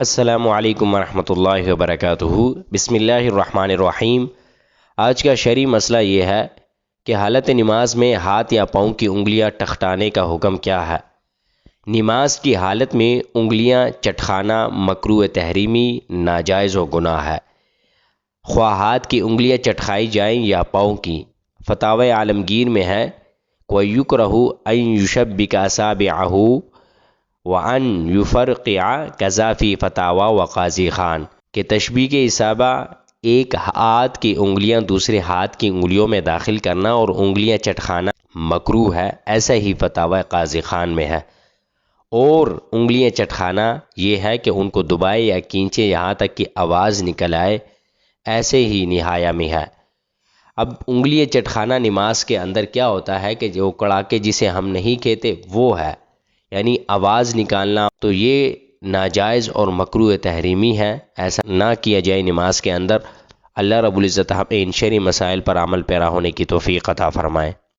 السلام علیکم ورحمۃ اللہ وبرکاتہ۔ بسم اللہ الرحمن الرحیم۔ آج کا شرعی مسئلہ یہ ہے کہ حالت نماز میں ہاتھ یا پاؤں کی انگلیاں ٹخٹانے کا حکم کیا ہے۔ نماز کی حالت میں انگلیاں چٹخانا مکروہ تحریمی، ناجائز و گناہ ہے، خواہ ہاتھ کی انگلیاں چٹخائی جائیں یا پاؤں کی۔ فتاوی عالمگیر میں ہے وَيُكْرَهُ أَن يُشَبِّكَ أَصَابِعَهُ وَأَن يُفَرْقِعَ كَذَا فِي فتاوی وقاضی خان کہ تشبیہ کے اصابہ ایک ہاتھ کی انگلیاں دوسرے ہاتھ کی انگلیوں میں داخل کرنا اور انگلیاں چٹخانا مکروہ ہے، ایسا ہی فتاوی قاضی خان میں ہے۔ اور انگلیاں چٹخانا یہ ہے کہ ان کو دبائے یا کھینچے یہاں تک کہ آواز نکل آئے، ایسے ہی نہایہ میں ہے۔ اب انگلیاں چٹخانا نماز کے اندر کیا ہوتا ہے کہ جو کڑاکے جسے ہم نہیں کہتے وہ ہے، یعنی آواز نکالنا، تو یہ ناجائز اور مکروہ تحریمی ہے، ایسا نہ کیا جائے نماز کے اندر۔ اللہ رب العزت ہمیں ان شرعی مسائل پر عمل پیرا ہونے کی توفیق عطا فرمائے۔